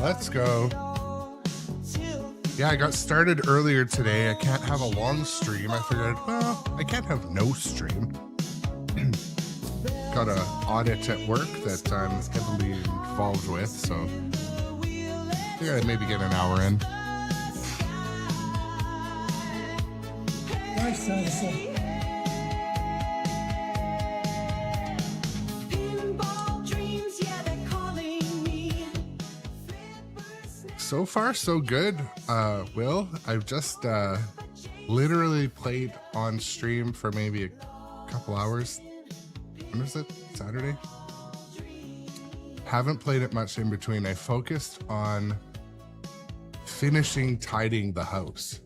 Let's go. Yeah, I got started earlier today. I can't have a long stream. I figured, well, I can't have no stream. Got an audit at work that I'm heavily involved with, so I figured I'd maybe get an hour in. Nice, dinosaur. So far, so good. Will, I've just literally played on stream for maybe a couple hours. When is it? Saturday? Haven't played it much in between. I focused on finishing tidying the house.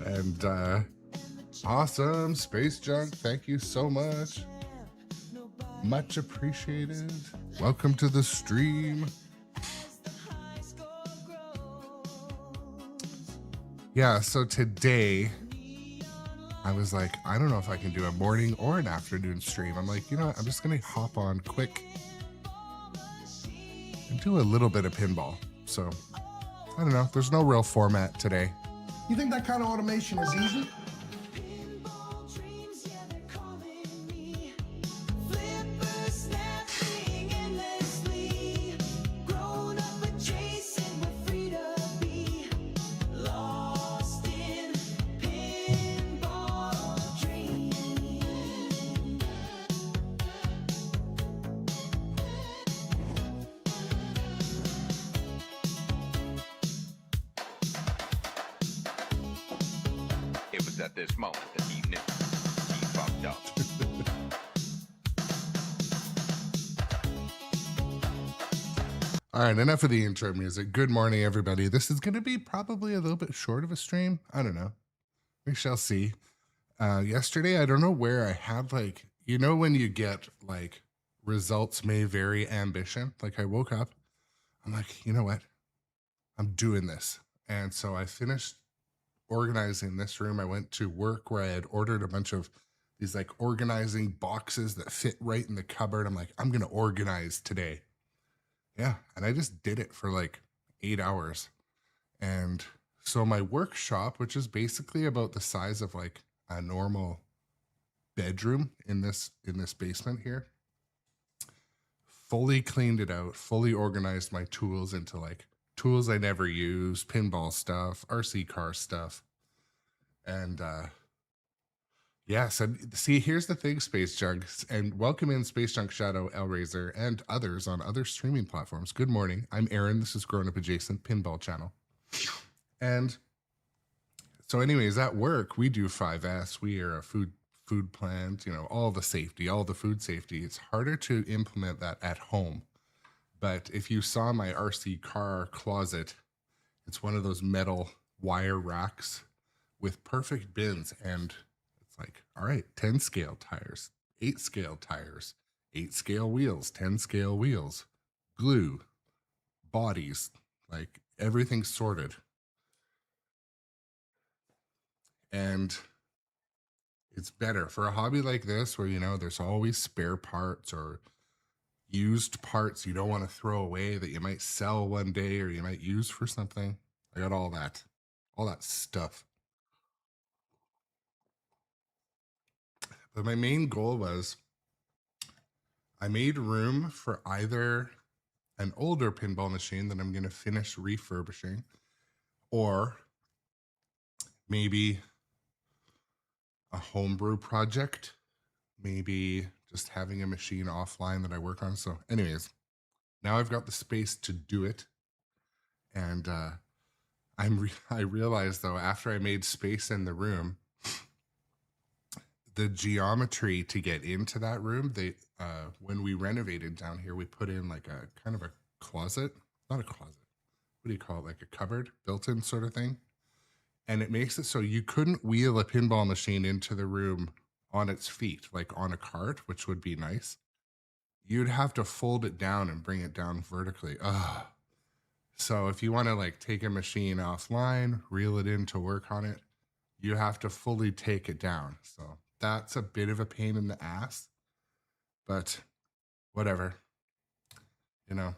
And awesome, Space Junk, thank you so much. Much appreciated. Welcome to the stream. Yeah, so today I was like, I don't know if I can do a morning or an afternoon stream. I'm like, you know what? I'm just going to hop on quick and do a little bit of pinball. So I don't know. There's no real format today. You think that kind of automation is easy? At this moment that he knew he fucked up. All right, enough of the intro music. Good morning, everybody. This is going to be probably a little bit short of a stream. I don't know. We shall see. Yesterday, I don't know where I had like, you know, when you get like results may vary ambition. Like I woke up, I'm like, you know what? I'm doing this. And so I finished organizing this room. I went to work where I had ordered a bunch of these like organizing boxes that fit right in the cupboard. I'm like, I'm going to organize today. Yeah. And I just did it for like 8 hours. And so my workshop, which is basically about the size of like a normal bedroom in this basement here, fully cleaned it out, fully organized my tools into like tools I never use, pinball stuff, RC car stuff. And yeah, so see, here's the thing, Space Junk, and welcome in Space Junk, Shadow, Elraiser, and others on other streaming platforms. Good morning. I'm Aaron. This is Grown Up Adjacent Pinball Channel. And so anyways, at work, we do 5S. We are a food plant, you know, all the safety, all the food safety. It's harder to implement that at home. But if you saw my RC car closet, it's one of those metal wire racks with perfect bins. And it's like, all right, 10 scale tires, 8 scale tires, 8 scale wheels, 10 scale wheels, glue, bodies, like everything's sorted. And it's better for a hobby like this where, you know, there's always spare parts or used parts you don't want to throw away that you might sell one day or you might use for something. I got all that stuff. But my main goal was I made room for either an older pinball machine that I'm going to finish refurbishing, or maybe a homebrew project, maybe just having a machine offline that I work on. So anyways, now I've got the space to do it. And I realized though, after I made space in the room, the geometry to get into that room, when we renovated down here, we put in like a kind of a closet, not a closet. What do you call it? Like a cupboard built-in sort of thing. And it makes it so you couldn't wheel a pinball machine into the room on its feet, like on a cart, which would be nice. You'd have to fold it down and bring it down vertically. Ugh. So if you want to like take a machine offline, reel it in to work on it, you have to fully take it down. So that's a bit of a pain in the ass, but whatever, you know.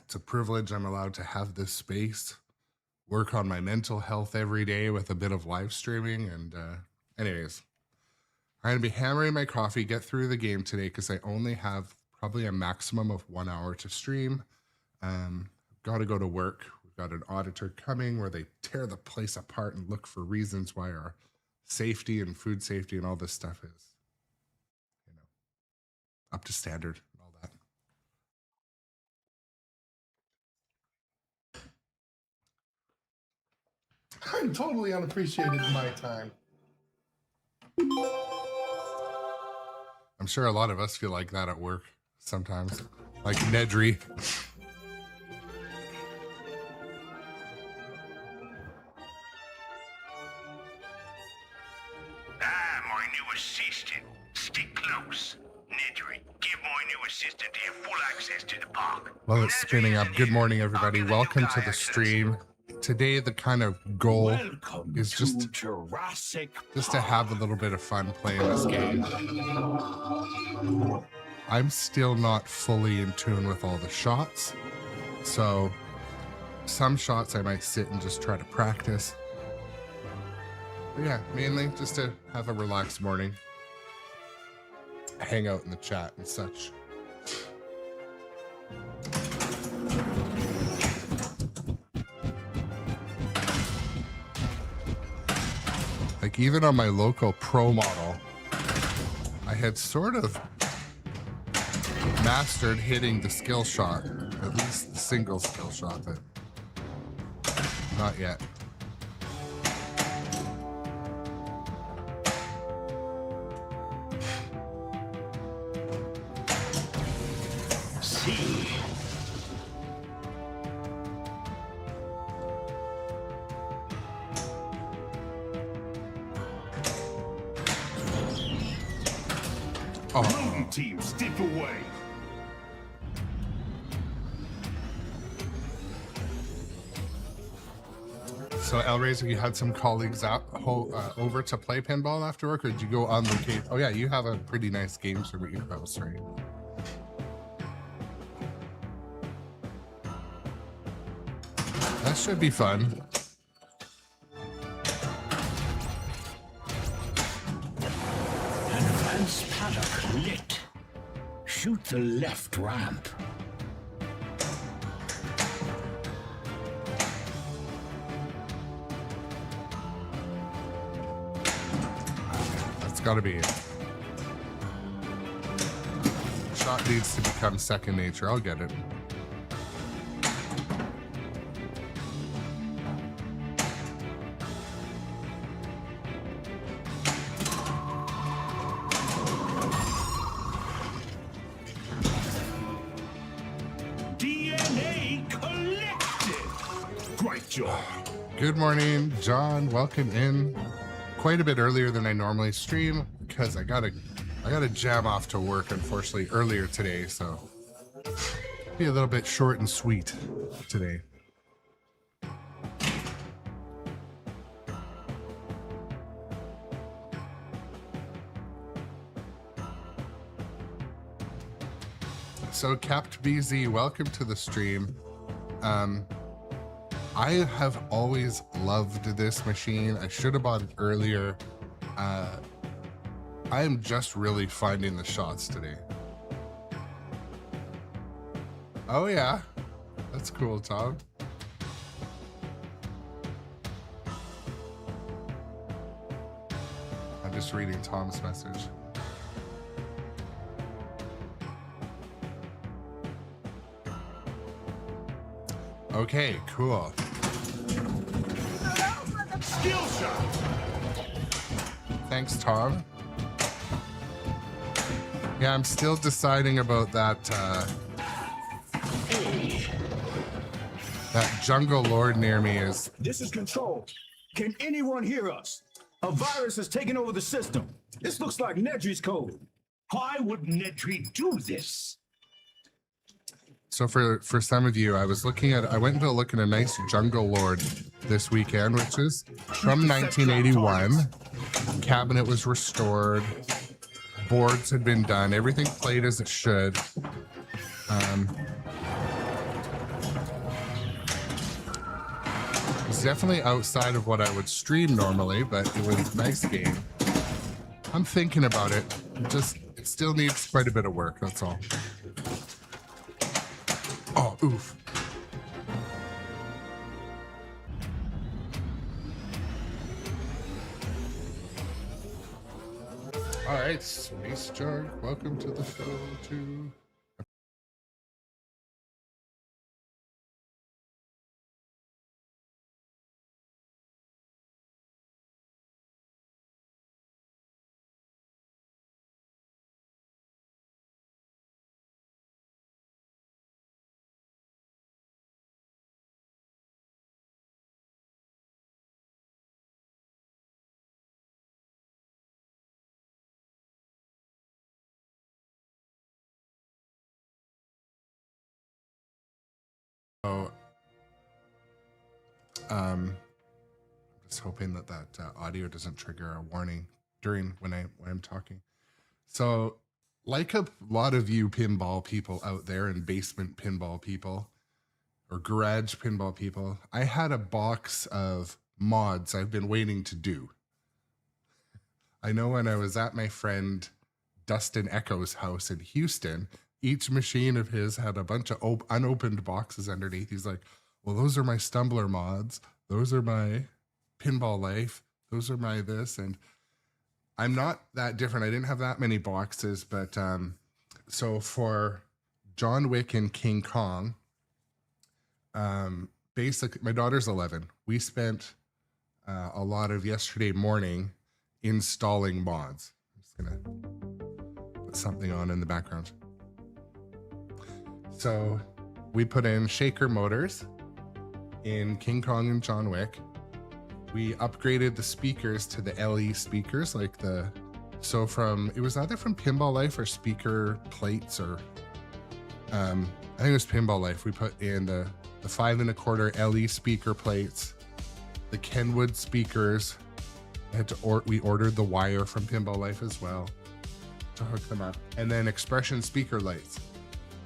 It's a privilege I'm allowed to have this space, work on my mental health every day with a bit of live streaming. And anyways, I'm going to be hammering my coffee, get through the game today because I only have probably a maximum of 1 hour to stream. Got to go to work. We've got an auditor coming where they tear the place apart and look for reasons why our safety and food safety and all this stuff is, up to standard and all that. I'm totally unappreciated in my time. I'm sure a lot of us feel like that at work sometimes, like Nedry. My new assistant. Stick close. Nedry, give my new assistant here full access to the park. Well, it's spinning up. Good morning, everybody. Welcome to the stream. Today, the kind of goal is just Jurassic. to have a little bit of fun playing this game. I'm still not fully in tune with all the shots, so some shots I might sit and just try to practice. But yeah, mainly just to have a relaxed morning, hang out in the chat and such. Like even on my local pro model, I had sort of mastered hitting the skill shot, at least the single skill shot, but not yet. See. Oh, Loading team, step away. so Elrazer, you had some colleagues over to play pinball after work, or did you go on vacation? Oh yeah, you have a pretty nice games room at your house, right? That should be fun. Advance paddock lit. Shoot the left ramp. That's gotta be it. Shot needs to become second nature. I'll get it. DNA collected. Great job. Good morning, John. Welcome in. Quite a bit earlier than I normally stream because I gotta jam off to work, unfortunately, earlier today, so be a little bit short and sweet today. So Capt BZ, welcome to the stream. I have always loved this machine. I should have bought it earlier. I am just really finding the shots today. Oh yeah, that's cool, Tom. I'm just reading Tom's message. Okay, cool. Skill shot. Thanks, Tom. Yeah, I'm still deciding about that that jungle lord near me is. This is Control. Can anyone hear us? A virus has taken over the system. This looks like Nedry's code. Why would Nedry do this? So for some of you, I went to look at a nice jungle lord this weekend, which is from 1981. Cabinet was restored. Boards had been done. Everything played as it should. It's definitely outside of what I would stream normally, but it was a nice game. I'm thinking about it. It still needs quite a bit of work, that's all. Oh, oof. All right, Space Jug, welcome to the show too. So, I'm just hoping that audio doesn't trigger a warning during when I'm talking. So, like a lot of you pinball people out there and basement pinball people or garage pinball people, I had a box of mods I've been waiting to do. I know when I was at my friend Dustin Echo's house in Houston, each machine of his had a bunch of unopened boxes underneath. He's like, well, those are my Stumbler mods. Those are my Pinball Life. Those are my this. And I'm not that different. I didn't have that many boxes, but so for John Wick and King Kong, basically, my daughter's 11. We spent a lot of yesterday morning installing mods. I'm just gonna put something on in the background. So we put in shaker motors in King Kong and John Wick. We upgraded the speakers to the LE speakers, like it was either from Pinball Life or Speaker Plates, or I think it was Pinball Life. We put in the 5 1/4 LE speaker plates, the Kenwood speakers. We ordered the wire from Pinball Life as well to hook them up, and then Expression speaker lights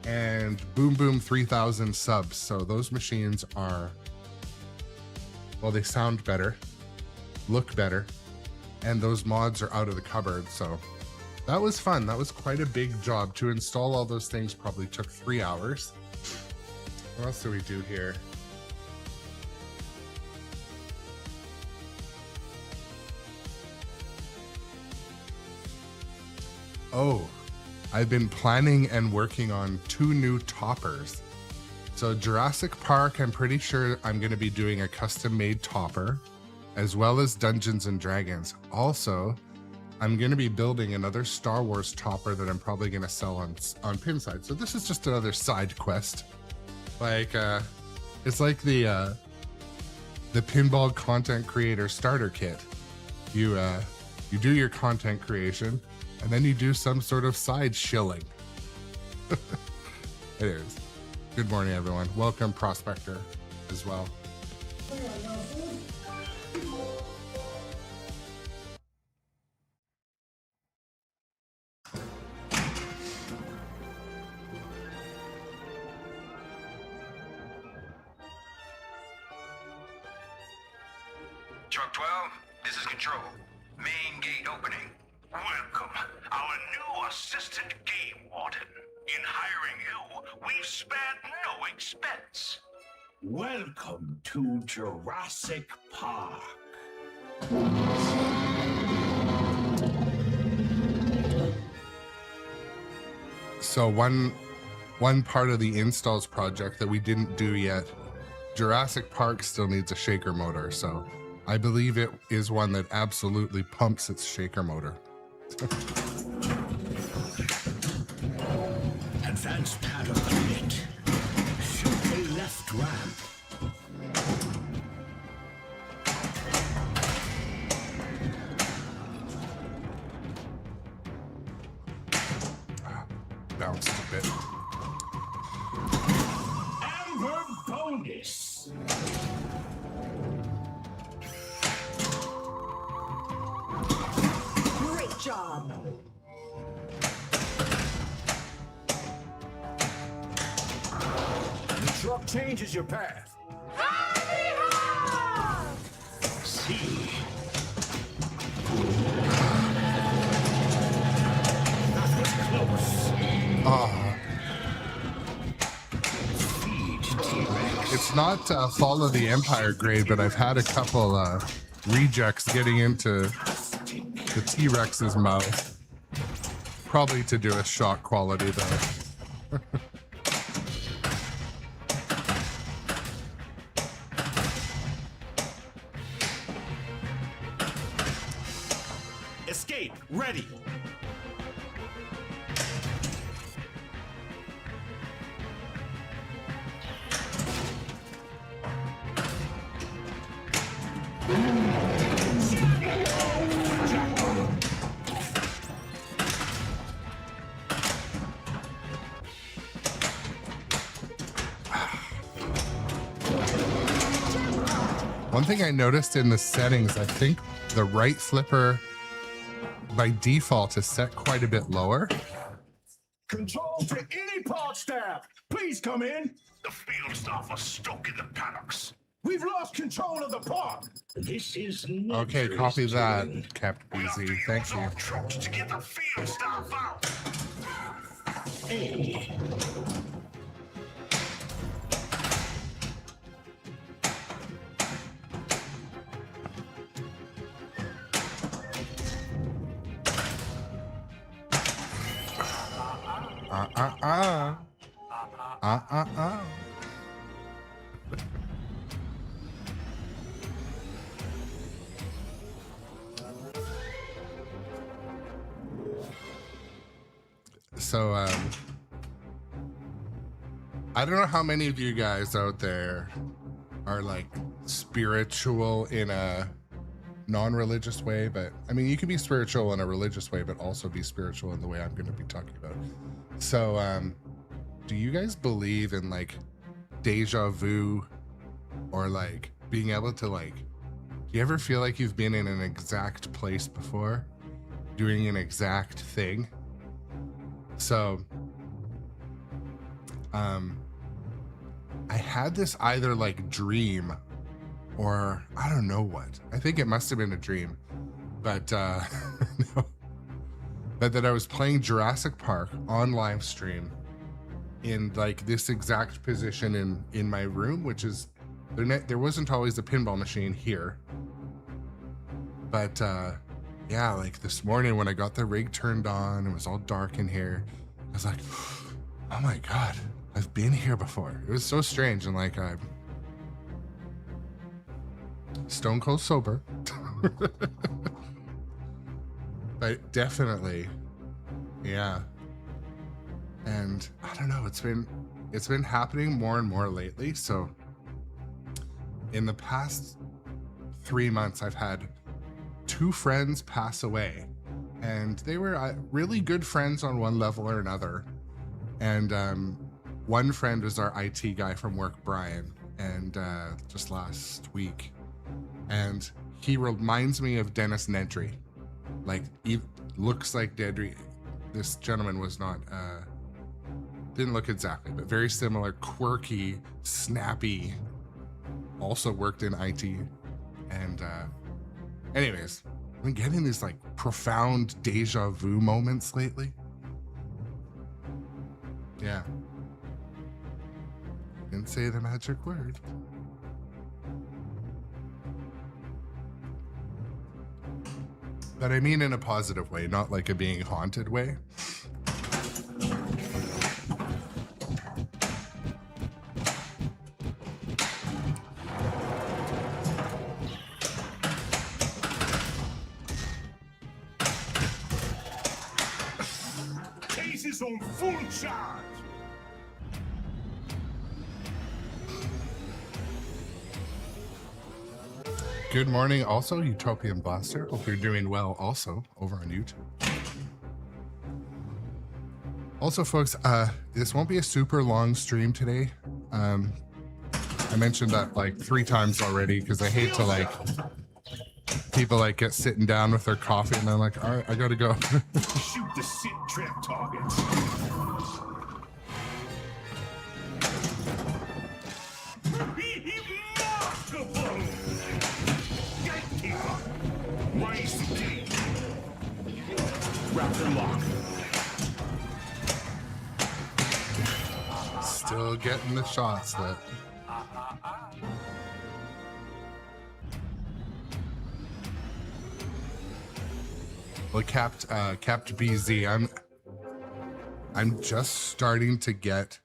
and Boom Boom 3000 subs. So those machines are, well, they sound better, look better, and those mods are out of the cupboard. So that was fun. That was quite a big job to install all those things. Probably took 3 hours. What else do we do here? Oh, I've been planning and working on 2 new toppers. So Jurassic Park, I'm pretty sure I'm going to be doing a custom made topper, as well as Dungeons and Dragons. Also, I'm going to be building another Star Wars topper that I'm probably going to sell on Pinside. So this is just another side quest. Like, it's like the pinball content creator starter kit. You do your content creation, and then you do some sort of side shilling. Anyways, good morning, everyone. Welcome, Prospector, as well. Truck 12, this is Control. Main gate opening. Welcome, our new assistant game warden. In hiring you, we've spared no expense. Welcome to Jurassic Park. So one part of the installs project that we didn't do yet, Jurassic Park still needs a shaker motor. So I believe it is one that absolutely pumps its shaker motor. Advance pattern commit. Shoot a left ramp. Bounced a bit. Amber bonus. Great job. The truck changes your path. It's not Fall of the Empire grade, but I've had a couple rejects getting into the T-Rex's mouth. Probably to do with shot quality, though. Escape, ready. One thing I noticed in the settings, I think the right flipper by default is set quite a bit lower. Control to any pod staff. Please come in. The field staff are stuck in the paddocks. We've lost control of the park. This is Okay, copy that, Captain Easy. Thank you. Trucks to get the field staff out. So, I don't know how many of you guys out there are like spiritual in a non-religious way, but I mean, you can be spiritual in a religious way, but also be spiritual in the way I'm going to be talking about. So, do you guys believe in like deja vu or like being able to like, do you ever feel like you've been in an exact place before doing an exact thing? So, I had this either like dream or I don't know what. I think it must have been a dream, but no. But that I was playing Jurassic Park on live stream in like this exact position in my room, which is there wasn't always a pinball machine here. But yeah, like this morning when I got the rig turned on, it was all dark in here. I was like, oh my God, I've been here before. It was so strange. And like, I'm stone cold sober. But definitely, yeah. And I don't know, it's been happening more and more lately. So in the past 3 months, I've had 2 friends pass away, and they were really good friends on one level or another. And one friend was our IT guy from work, Brian, and just last week. And he reminds me of Dennis Nedry. Like, he looks like Nedry. This gentleman was not, didn't look exactly, but very similar, quirky, snappy, also worked in IT. And anyways, I've been getting these like profound deja vu moments lately. Yeah. Didn't say the magic word. But I mean in a positive way, not like a being haunted way. Case is on full charge. Good morning, also, Utopian Blaster. Hope you're doing well also over on YouTube. Also, folks, this won't be a super long stream today. I mentioned that like 3 times already because I hate to like people like get sitting down with their coffee and I'm like, all right, I gotta go. Shoot the sit trap targets. strapped and locked. Still getting the shots that. Well, capped BZ. I'm just starting to get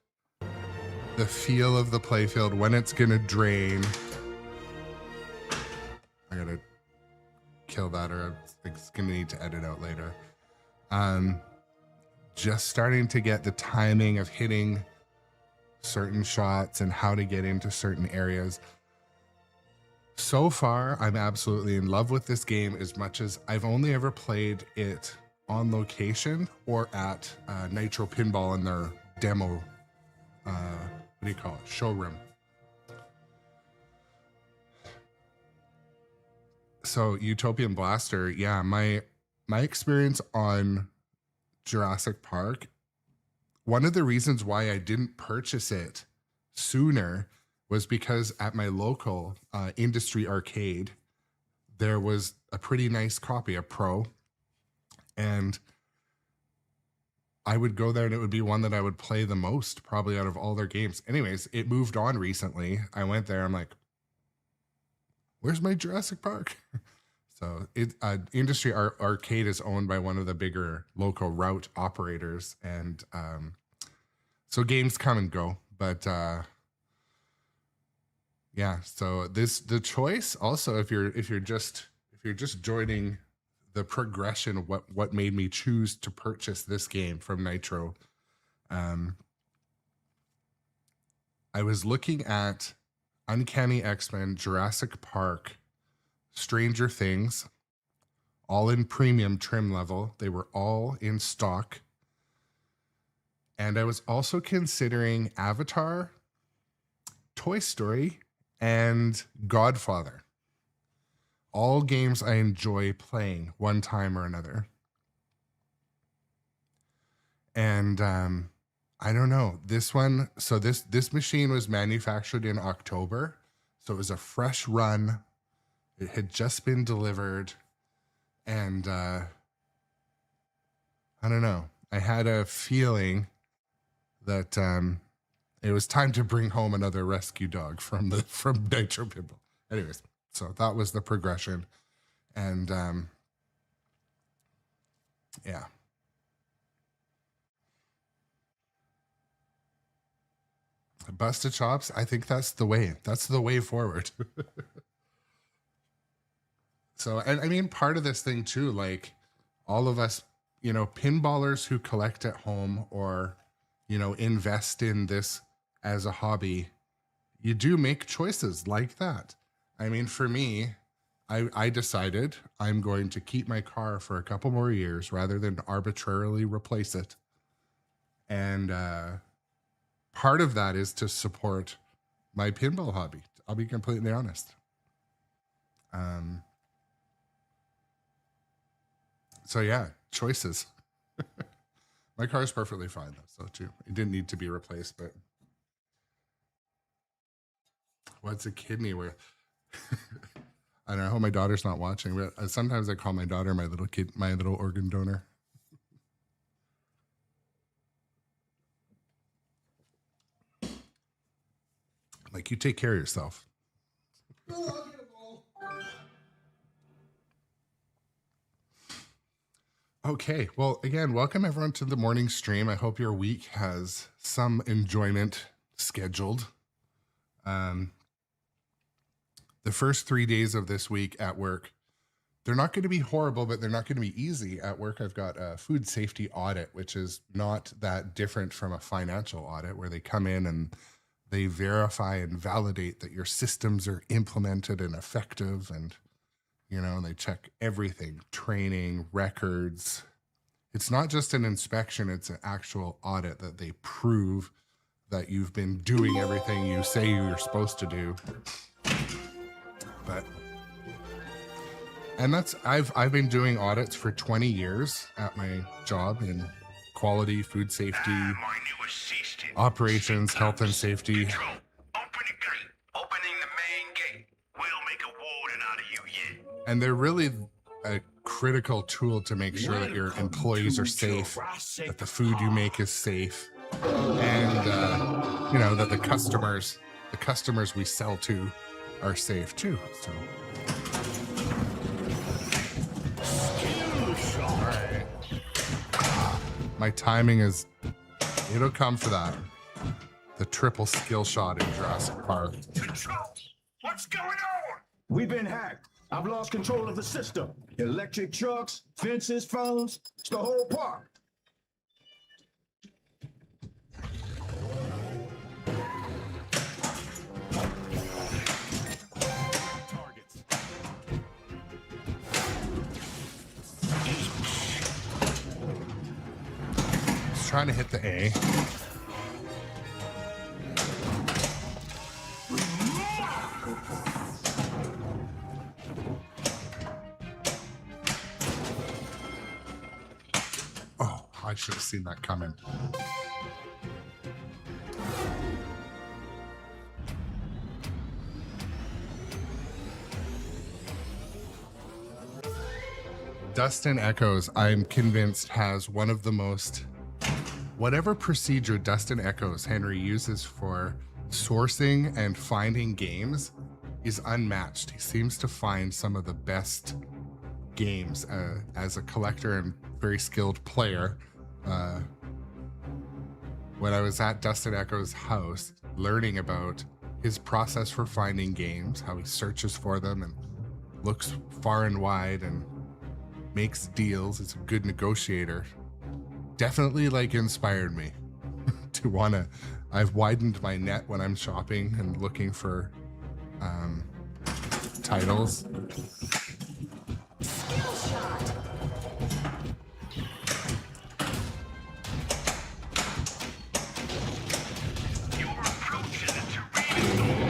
the feel of the playfield, when it's gonna drain. I gotta kill that, or it's gonna need to edit out later. Just starting to get the timing of hitting certain shots and how to get into certain areas. So far, I'm absolutely in love with this game, as much as I've only ever played it on location or at Nitro Pinball in their demo, what do you call it, showroom. So Utopian Blaster, yeah, my experience on Jurassic Park, one of the reasons why I didn't purchase it sooner was because at my local industry arcade, there was a pretty nice copy, a Pro, and I would go there and it would be one that I would play the most, probably out of all their games. Anyways, it moved on recently. I went there, I'm like, where's my Jurassic Park? So industry arcade is owned by one of the bigger local route operators, and so games come and go, but yeah. So the choice also, if you're just joining the progression of what made me choose to purchase this game from Nitro, I was looking at Uncanny X-Men, Jurassic Park, Stranger Things, all in premium trim level. They were all in stock. And I was also considering Avatar, Toy Story, and Godfather. All games I enjoy playing one time or another. And I don't know, this one, so this machine was manufactured in October. So it was a fresh run. It had just been delivered. And I don't know, I had a feeling that it was time to bring home another rescue dog from Nitro Pinball. Anyways, so that was the progression. And yeah. Busted chops, I think that's the way. That's the way forward. So, and I mean, part of this thing too, like all of us, pinballers who collect at home or, invest in this as a hobby, you do make choices like that. I mean, for me, I decided I'm going to keep my car for a couple more years rather than arbitrarily replace it. And part of that is to support my pinball hobby. I'll be completely honest. So yeah, choices. My car is perfectly fine though, so too. It didn't need to be replaced, but what's a kidney where? I don't know. I hope my daughter's not watching, but sometimes I call my daughter my little organ donor. Like, you take care of yourself. Okay, well, again, welcome everyone to the morning stream. I hope your week has some enjoyment scheduled. The first 3 days of this week at work, they're not going to be horrible, but they're not going to be easy. At work, I've got a food safety audit, which is not that different from a financial audit, where they come in and they verify and validate that your systems are implemented and effective, and they check everything, training, records. It's not just an inspection, it's an actual audit that they prove that you've been doing everything you say you're supposed to do. And I've been doing audits for 20 years at my job in quality, food safety, My new assistant. operations, health and safety. Control. Open the gate. Opening the main gate. We'll make a warden out of you yet. And they're really critical tool to make sure that your employees are safe, that the food you make is safe, and you know, that the customers we sell to are safe too. So all right. My timing is, it'll come for that. The triple skill shot in Jurassic Park. Control! What's going on? We've been hacked. I've lost control of the system. Electric trucks, fences, phones, it's the whole park. Just trying to hit the A. Oh, I should have seen that coming. Dustin Echoes, I'm convinced, has one of the most, whatever procedure Dustin Echoes Henry uses for sourcing and finding games is unmatched. He seems to find some of the best games as a collector and very skilled player. When I was at Dustin Echoes' house, learning about his process for finding games, how he searches for them and looks far and wide and makes deals, is a good negotiator, definitely like inspired me to wanna, I've widened my net when I'm shopping and looking for titles. You're approaching the terrain.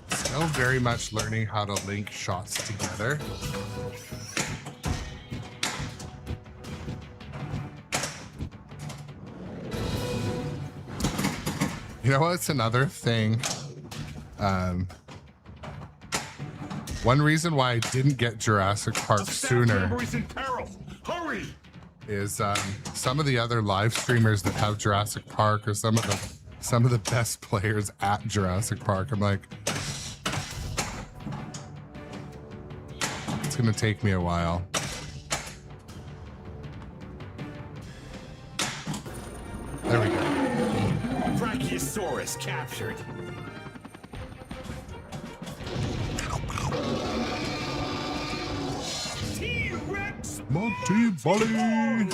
Still very much learning how to link shots together. You know what's another thing? One reason why I didn't get Jurassic Park sooner Memories in peril. Hurry! is some of the other live streamers that have Jurassic Park, or some of the best players at Jurassic Park. I'm like, it's gonna take me a while. There we go. Brachiosaurus captured. T-Rex! Monty Volley!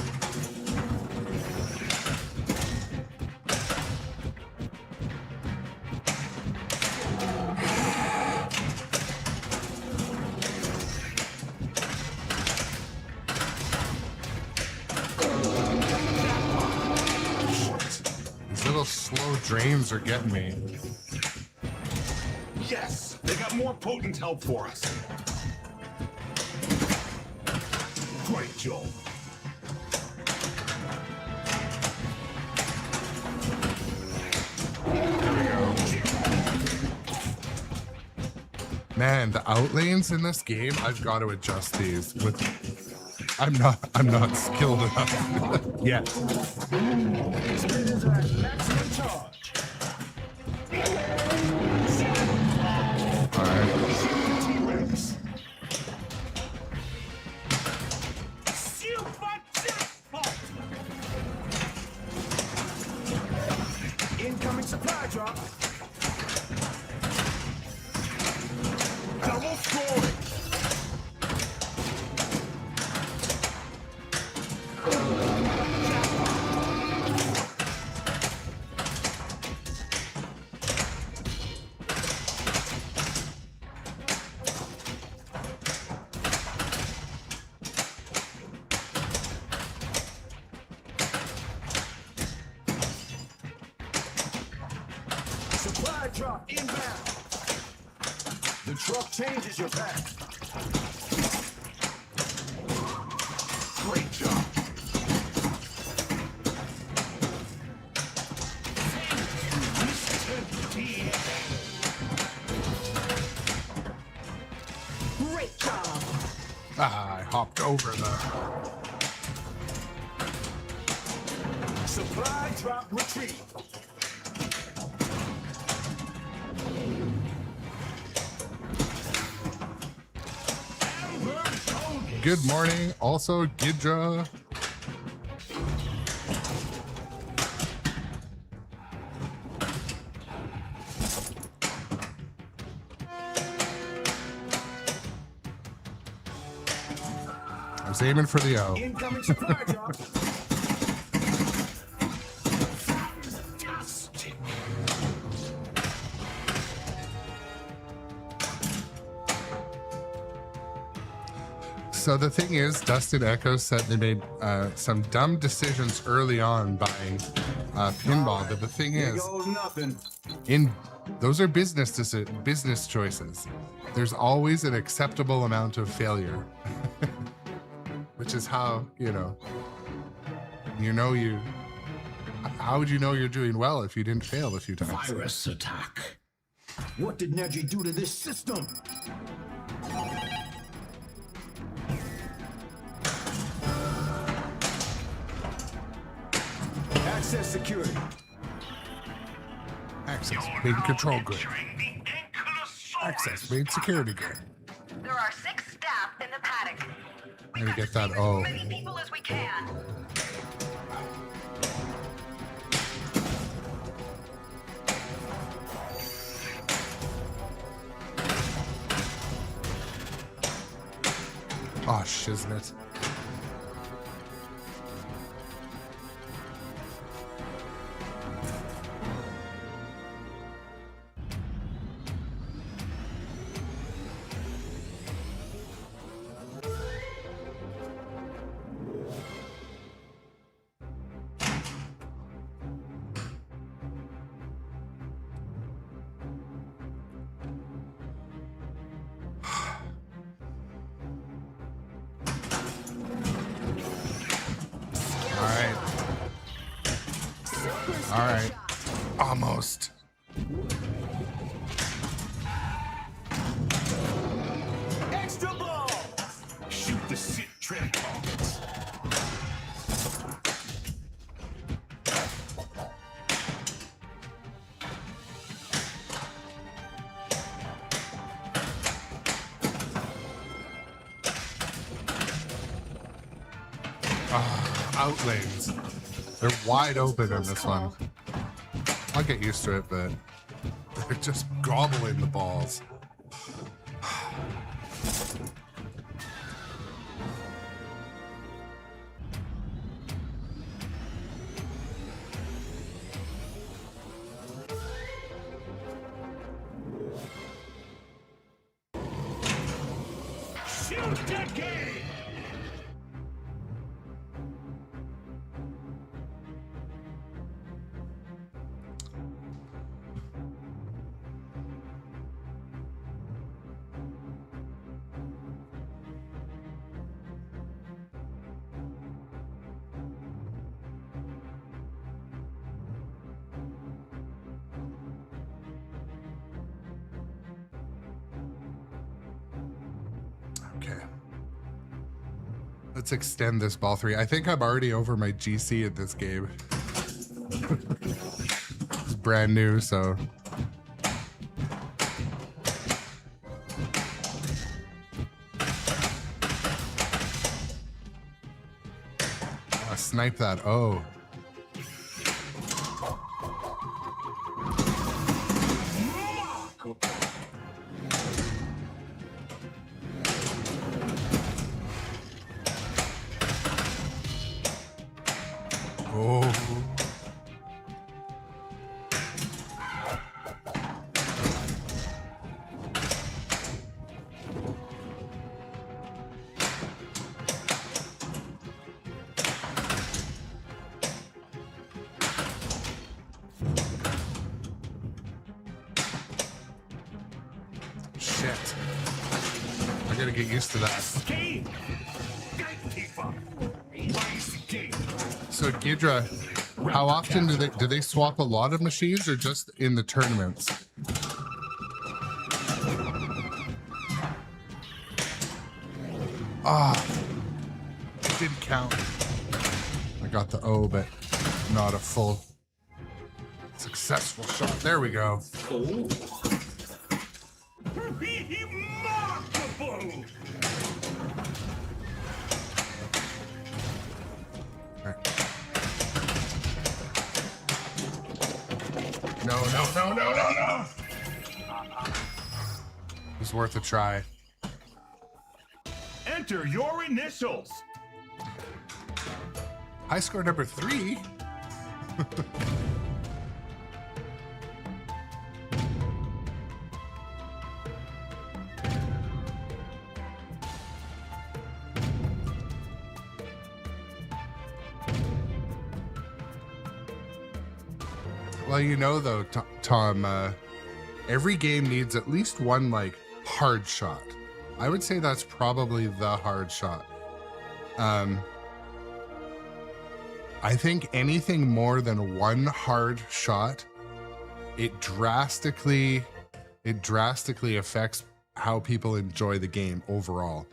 These little slow drains are getting me. Yes! They got more potent help for us. Great job. Man, the outlanes in this game, I've got to adjust these with. I'm not skilled enough yet. Spinners are at maximum charge. All right. T-Rex. Super jackpot! Incoming supply drop. Double scoring. drop inbound. The truck changes your path. Great job. Great job. Ah, I hopped over the. Supply drop retrieved. Good morning, also Gidra. I was aiming for the O. Incoming supply drop. So the thing is, Dustin Echoes said they made some dumb decisions early on buying Pinball, but the thing Here is, goes nothing. those are business choices. There's always an acceptable amount of failure, which is how how would you know you're doing well if you didn't fail a few times? Virus attack. What did Nedry do to this system? Access security. Access main control grid. Entering the Ankylosaurus Access main security grid. There are 6 staff in the paddock. Let me get that Save O. as many people as we can. Oh, shiznit. All right. Almost. Extra ball. Shoot the sit trim targets. Out lanes. They're wide open in this one. I'll get used to it, but they're just gobbling the balls. Shoot that game! Okay. Let's extend this ball 3. I think I'm already over my GC in this game. It's brand new, so. Snipe that. Oh. Oh. gotta get used to that. Game. Gatekeeper. Raise game. So Gidra, how often do they swap a lot of machines or just in the tournaments? Ah, it didn't count. I got the O, but not a full successful shot. There we go. Remarkable. No. It's worth a try. Enter your initials. High score number 3. Well, you know, though, Tom, every game needs at least one, like, hard shot. I would say that's probably the hard shot. I think anything more than one hard shot, it drastically affects how people enjoy the game overall.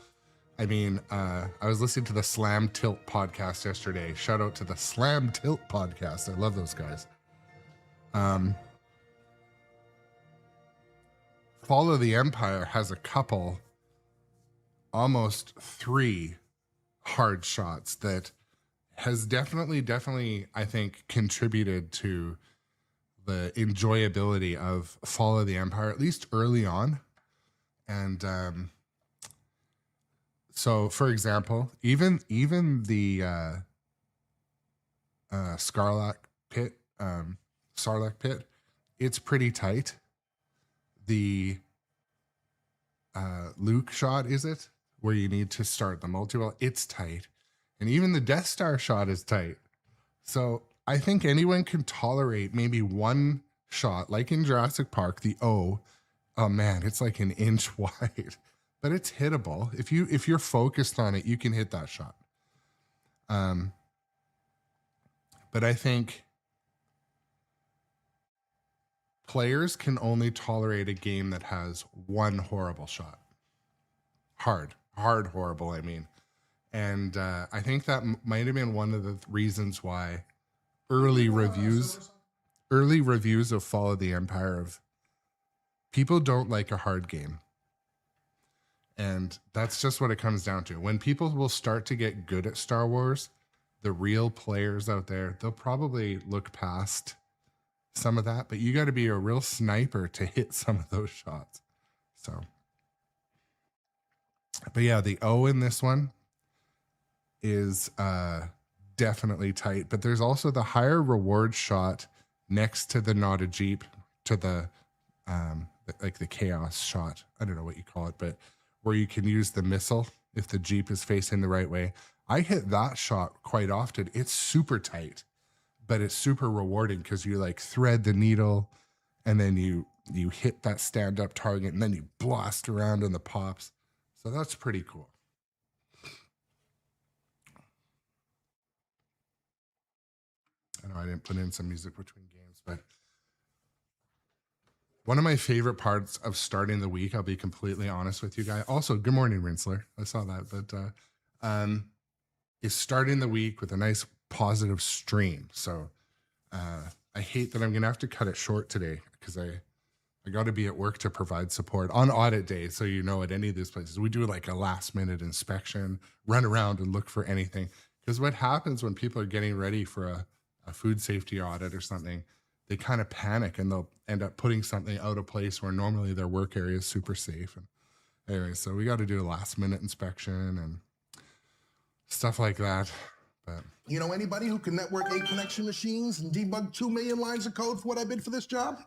I mean, I was listening to the Slam Tilt podcast yesterday. Shout out to the Slam Tilt podcast. I love those guys. Fall of the Empire has a couple, almost 3 hard shots that has definitely, I think, contributed to the enjoyability of Fall of the Empire, at least early on. And so, for example, even the Sarlacc pit, it's pretty tight. The Luke shot, is it? Where you need to start the multi-well, it's tight. And even the Death Star shot is tight. So I think anyone can tolerate maybe one shot, like in Jurassic Park, the O. Oh man, it's like an inch wide, but it's hittable. If you're focused on it, you can hit that shot. But I think players can only tolerate a game that has one horrible shot. Hard, horrible, I mean. And I think that might have been one of the reasons why early reviews of Fall of the Empire of people don't like a hard game. And that's just what it comes down to. When people will start to get good at Star Wars, the real players out there, they'll probably look past some of that, but you got to be a real sniper to hit some of those shots. So, but yeah, the O in this one is definitely tight, but there's also the higher reward shot next to the not a Jeep, to the like the chaos shot. I don't know what you call it, but where you can use the missile if the Jeep is facing the right way. I hit that shot quite often. It's super tight, but it's super rewarding because you like thread the needle and then you hit that stand-up target and then you blast around in the pops. So that's pretty cool. I know I didn't put in some music between games, but one of my favorite parts of starting the week, I'll be completely honest with you guys. Also, good morning, Rinsler. I saw that, but is starting the week with a nice positive stream. So I hate that I'm going to have to cut it short today because I got to be at work to provide support on audit day. So, you know, at any of these places, we do like a last minute inspection, run around and look for anything. Because what happens when people are getting ready for a food safety audit or something, they kind of panic and they'll end up putting something out of place where normally their work area is super safe. And anyway, so we got to do a last minute inspection and stuff like that. But You know anybody who can network 8 connection machines and debug 2 million lines of code for what I bid for this job?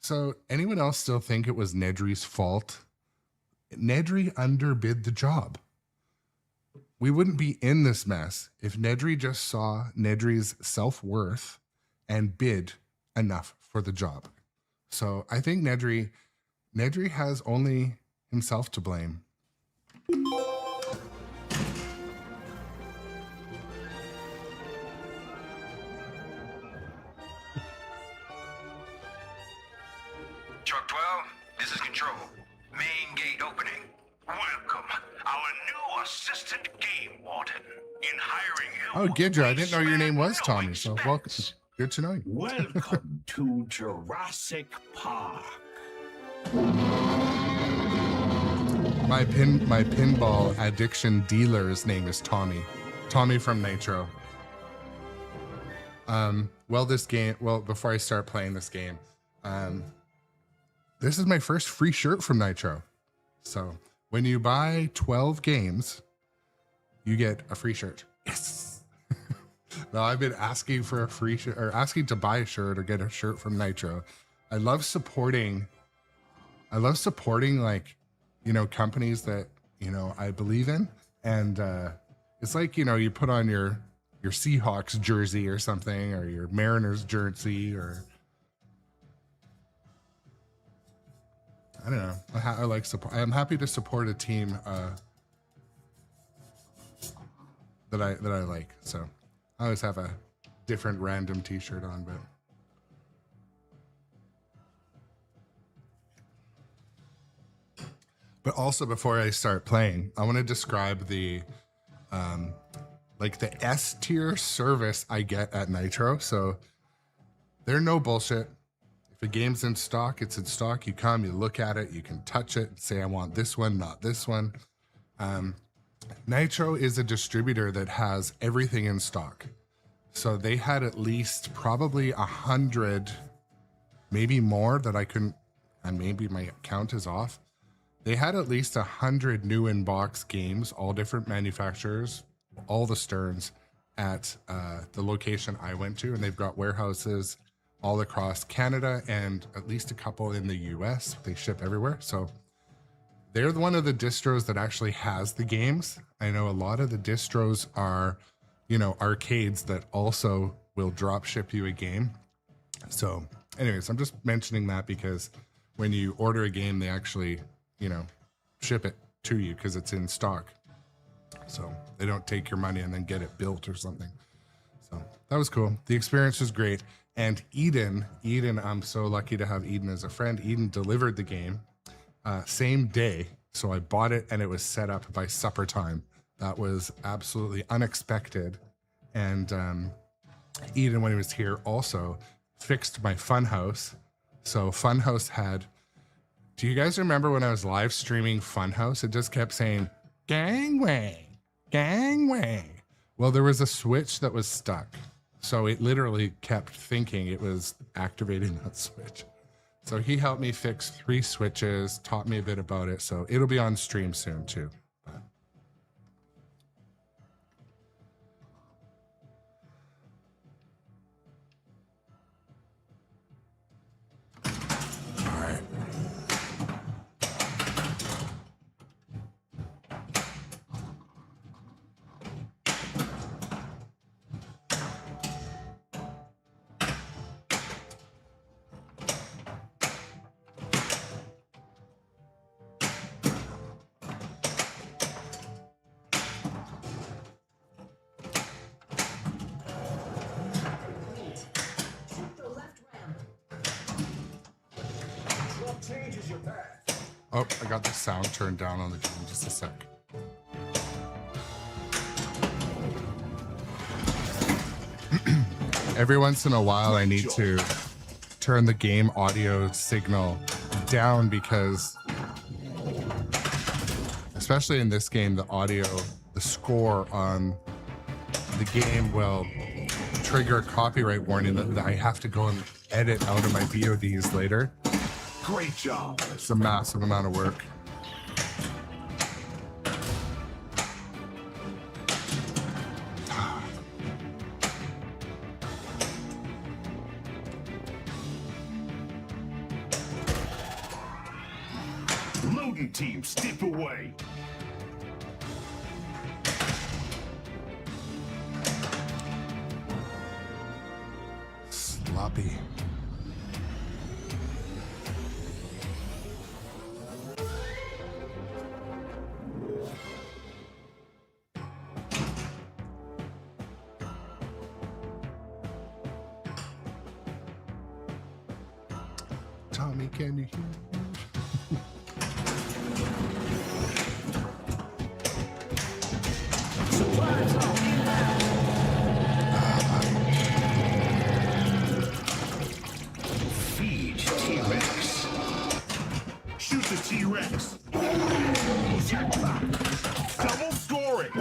so anyone else still think it was Nedry's fault? Nedry underbid the job. We wouldn't be in this mess if Nedry just saw Nedry's self-worth and bid enough for the job. So I think Nedry has only himself to blame. Truck 12, this is Control. Main gate opening. Welcome, our new assistant game warden. In hiring you, Oh, Gidra, I we didn't know your name was spare no Tommy, so welcome. expense. Good to know you. Welcome to Jurassic Park. My pinball addiction dealer's name is Tommy. Tommy from Nitro. Before I start playing this game, this is my first free shirt from Nitro. So when you buy 12 games, you get a free shirt. Yes. Now I've been asking for a free shirt, or asking to buy a shirt or get a shirt from Nitro. I love supporting like, you know, companies that, you know, I believe in. And it's like, you know, you put on your Seahawks jersey or something, or your Mariners jersey, or I don't know. I like support. I'm happy to support a team that I like. So I always have a different random T-shirt on, but also before I start playing, I want to describe the like the S tier service I get at Nitro. So they're no bullshit. If a game's in stock, it's in stock. You come, you look at it, you can touch it, say I want this one, not this one. Nitro is a distributor that has everything in stock. So they had at least probably 100, maybe more that I couldn't, and maybe my count is off. They had at least 100 new in-box games, all different manufacturers, all the Sterns at the location I went to, and they've got warehouses all across Canada and at least a couple in the US. They ship everywhere. So they're one of the distros that actually has the games. I know a lot of the distros are, you know, arcades that also will drop ship you a game. So anyways, I'm just mentioning that because when you order a game, they actually, you know, ship it to you because it's in stock. So they don't take your money and then get it built or something. So that was cool. The experience was great. And Eden, I'm so lucky to have Eden as a friend. Eden delivered the game same day. So I bought it and it was set up by supper time. That was absolutely unexpected. And Eden, when he was here, also fixed my Funhouse. So Funhouse had, do you guys remember when I was live streaming Funhouse? It just kept saying, gangway, gangway. Well, there was a switch that was stuck. So it literally kept thinking it was activating that switch. So he helped me fix 3 switches, taught me a bit about it. So it'll be on stream soon too. All right. Oh, I got the sound turned down on the game. Just a sec. Every once in a while, I need to turn the game audio signal down because, especially in this game, the audio, the score on the game will trigger a copyright warning that I have to go and edit out of my VODs later. Great job. It's a massive amount of work. Loading team, step away. Sloppy. Tommy, can you hear? Supplies are inbound. Feed T-Rex. Shoot the T-Rex. Double scoring.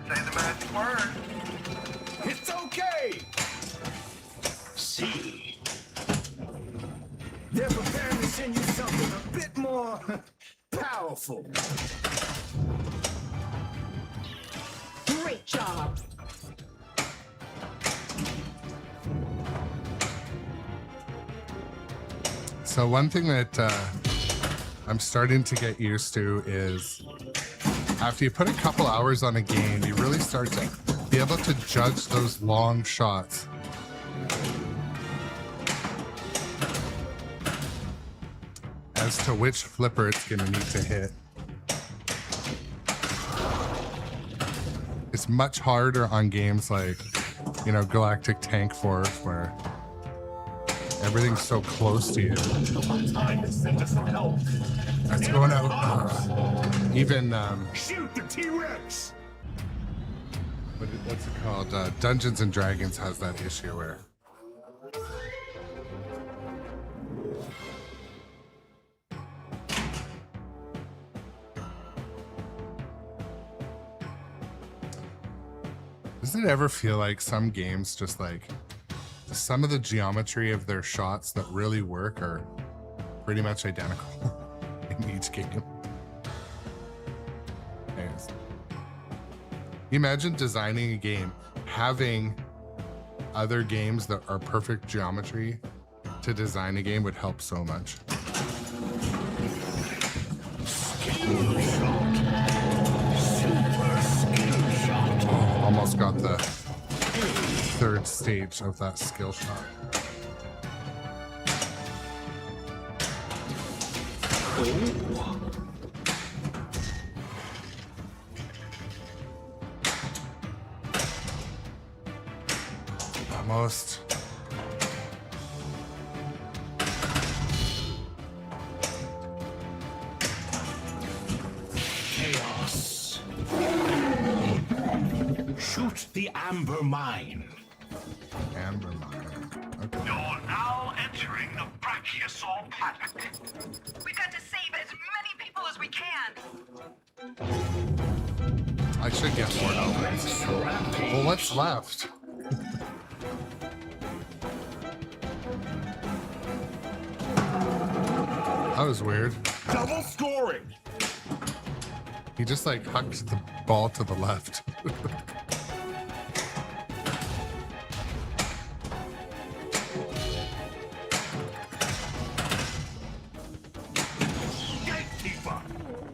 Say the magic word. It's okay. See. They're preparing to send you something a bit more powerful. Great job. So one thing that I'm starting to get used to is after you put a couple hours on a game, you really start to be able to judge those long shots. As to which flipper it's going to need to hit. It's much harder on games like, you know, Galactic Tank Force, where everything's so close to you. Time to send us some help. That's going out. Even Shoot the T-Rex. what's it called? Dungeons and Dragons has that issue where doesn't it ever feel like some games just like some of the geometry of their shots that really work are pretty much identical in each game? Anyways. You imagine designing a game, having other games that are perfect geometry to design a game would help so much. Almost got the third stage of that skill shot. Almost. Chaos. Shoot the amber mine. Amber mine. Okay. You're now entering the Brachiosaur paddock. We've got to save as many people as we can. I should get more helpers. Well, what's left? That was weird. Double scoring. He just like hucked the ball to the left. Gatekeeper.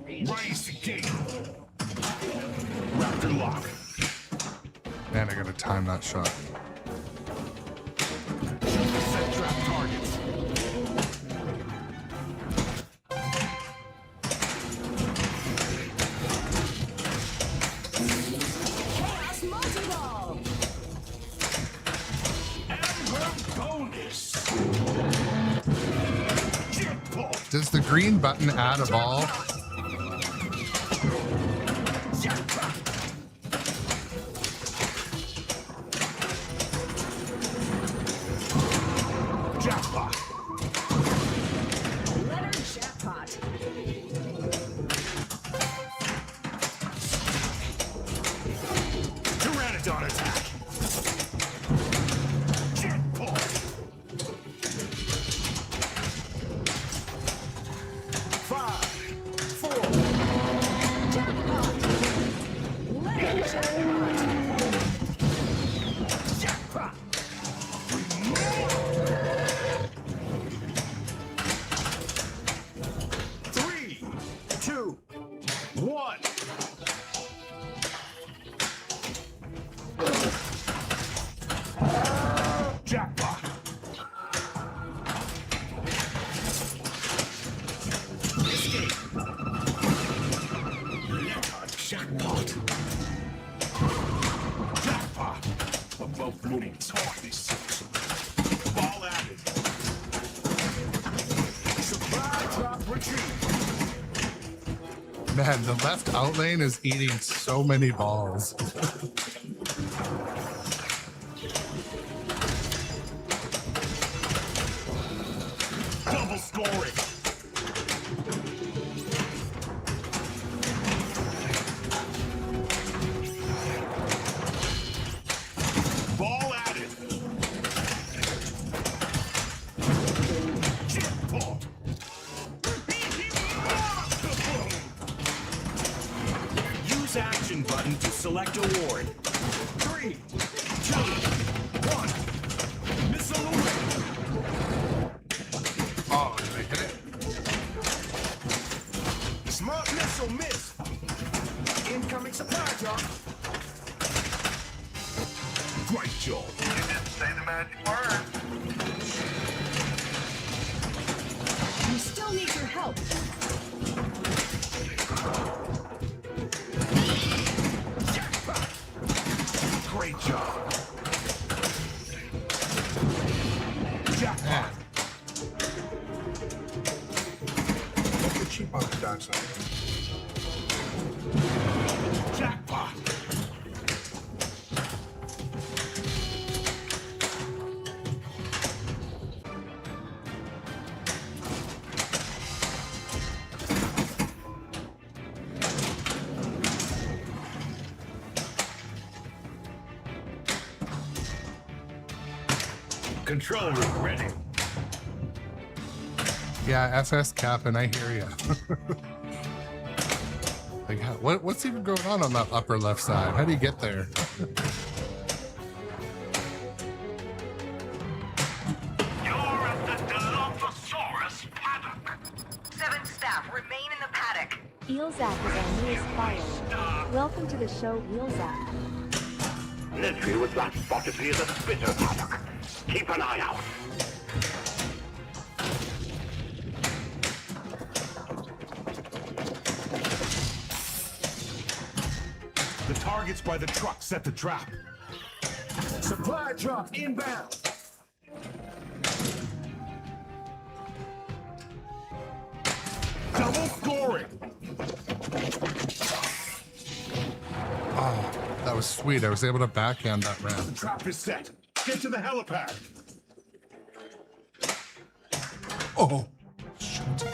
Raise the gate. Raptor lock. Man, I gotta time that shot. Set trap targets. Chaos multi-ball. Amber bonus. Jackpot. Does the green button add a ball? Jackpot. Jackpot. Letter jackpot. Pteranodon attack. Jackpot. 5, 4, Man, the left out lane is eating so many balls. Double scoring. Ball added. Jackpot. Use action button to select award. 3, 2, 1. Missile away. Oh, did I hit it? Smart missile missed. Incoming supply drop. Great job. You didn't say the magic word. We still need your help. Jackpot. Great job. Jackpot. Don't get cheap on the dark side. Jackpot. Control room ready. Yeah, FS cap, and I hear you. Like, what's even going on that upper left side? How do you get there? You're at the Dilophosaurus paddock. 7 staff remain in the paddock. Eelzak is our newest follower. Welcome to the show, Eelzak. Nedry was last spotted near the Spitter paddock. Keep an eye out. The targets by the truck set the trap. Supply drop inbound. Double scoring. Oh, that was sweet. I was able to backhand that The round. trap is set. Get to the helipad. Oh, shit.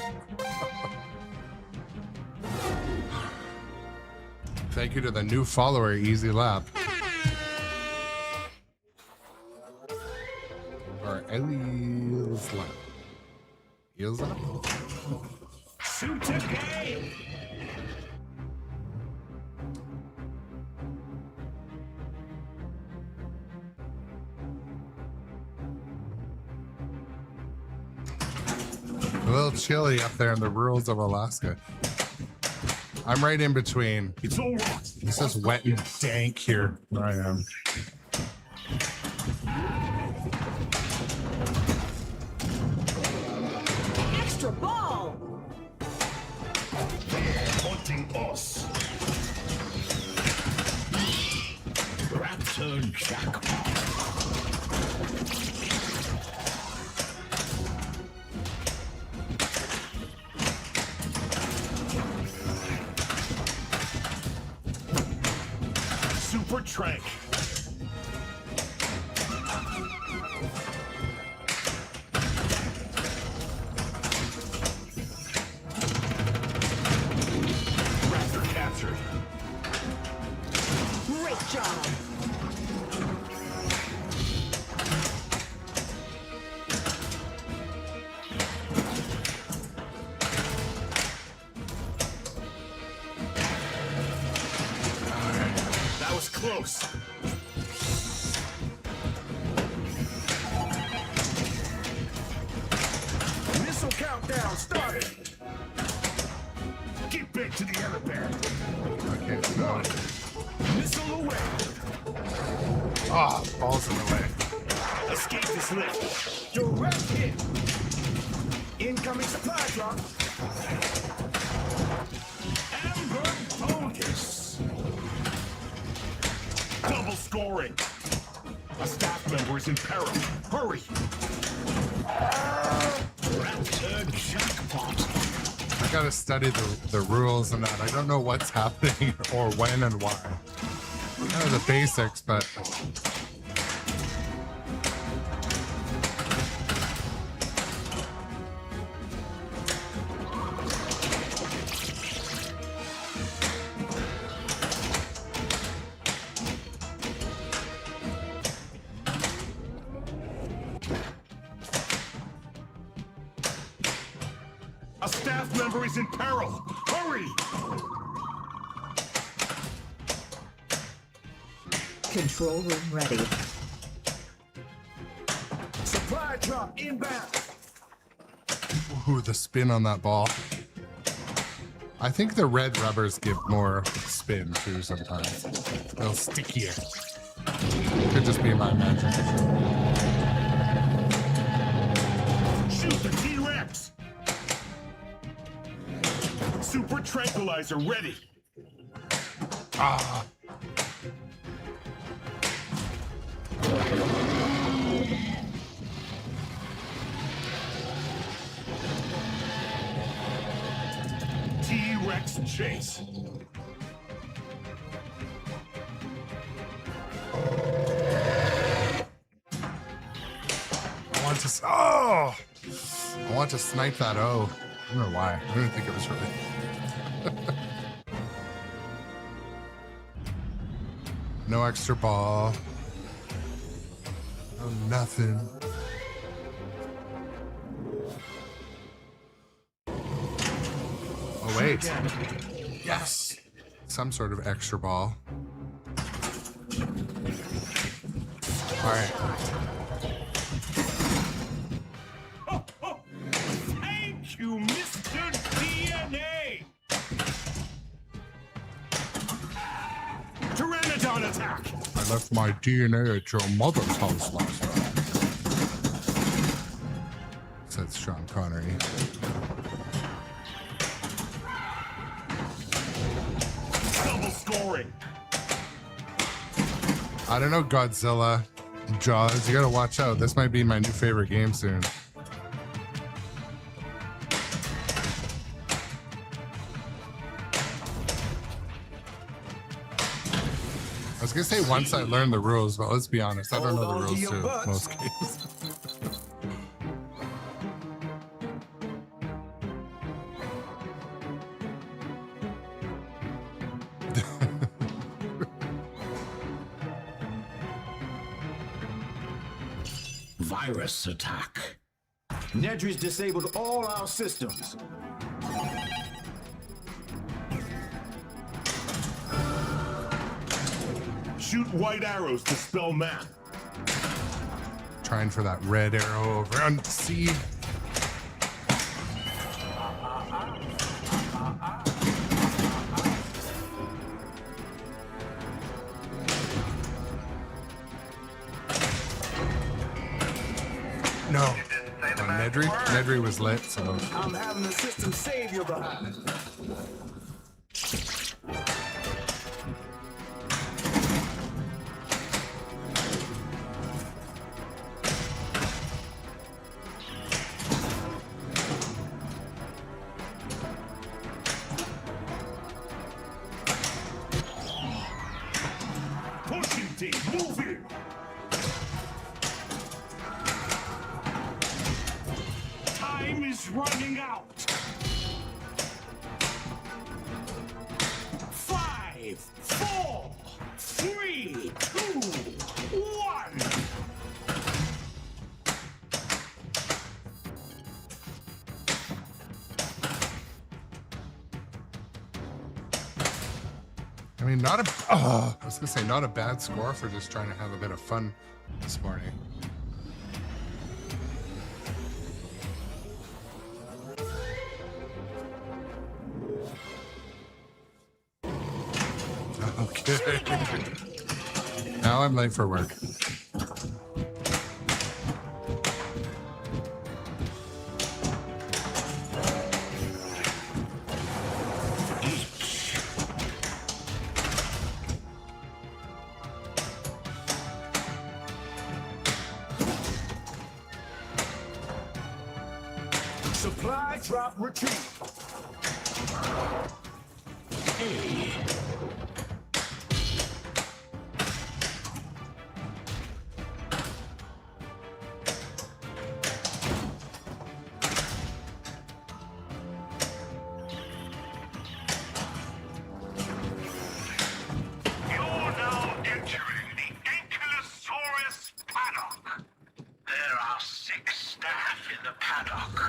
Thank you to the new follower, Easy Lap. Or Ellie's Lap. Eels Lap? Shoot to game. A little chilly up there in the rurals of Alaska. I'm right in between. It's all right. It's just wet and dank here where I am. Extra ball. Haunting us. Raptor jackpot. Super Trank. Raptor captured. Great job. That was close. Missile countdown started. Get back to the helipad. Okay, no. Missile away. Oh, balls in the way. Escape this lift. Direct hit. Incoming supply drop. Amber bonus. Double scoring. A staff member is in peril. Hurry. Raptor jackpot. gotta study the rules and that. I don't know what's happening or when and why. I know the basics, but A staff member is in peril. Hurry! Control room ready. Supply drop inbound. ooh, the spin on that ball. I think the red rubbers give more spin too sometimes. A little stickier. Could just be my imagination. Shoot the T-Rex! Super tranquilizer ready. Ah. T-Rex chase. I want to snipe that O. I don't know why. I didn't think it was really. No extra ball. No nothing. Oh wait. Yes. Some sort of extra ball. All right. Thank you, Mr. DNA! Pteranodon attack! I left my DNA at your mother's house last night. Said Sean Connery. Double scoring! I don't know, Godzilla, Jaws. You gotta watch out. This might be my new favorite game soon. I was gonna say once I learn the rules, but let's be honest, I don't know the rules to most games. Virus attack. Nedry's disabled all our systems. Shoot white arrows to spell math. Trying for that red arrow over on C. No. Nedry? Nedry was lit, so. I'm having the system save your behind. Pushing team, move in! Time is running out. 5, 4, 3, 2, 1. I mean, I was gonna say, not a bad score for just trying to have a bit of fun this morning. Okay. Now I'm late for work. Supply drop retreat. You're now entering the Ankylosaurus paddock. There are 6 staff in the paddock.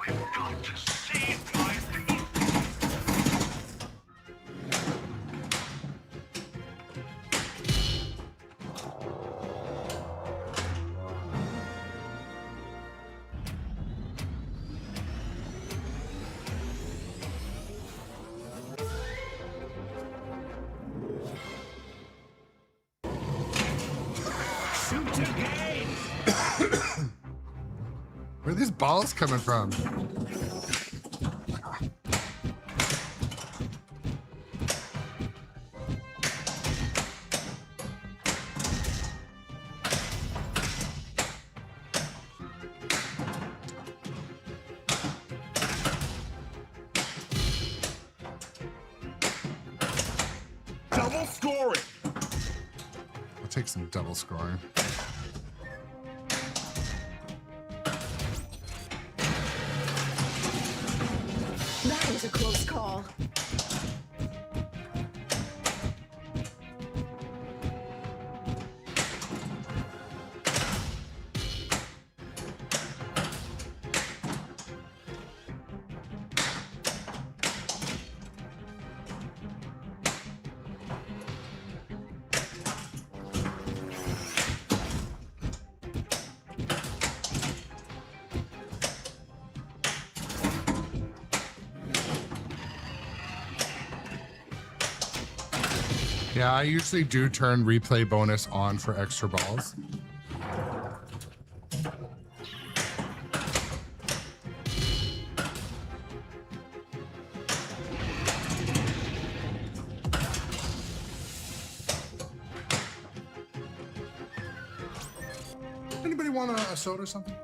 We've got to save my people. Shoot to gain. Where are these balls coming from? Double scoring. I'll take some double scoring. That was a close call. Yeah, I usually do turn replay bonus on for extra balls. Anybody want a soda or something?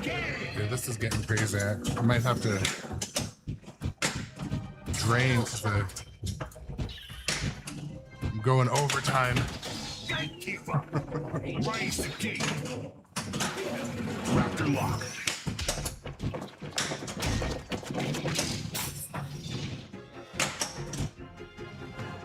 Yeah, this is getting crazy. I might have to drain because I'm going overtime. Gatekeeper. Raise the gate. Raptor lock.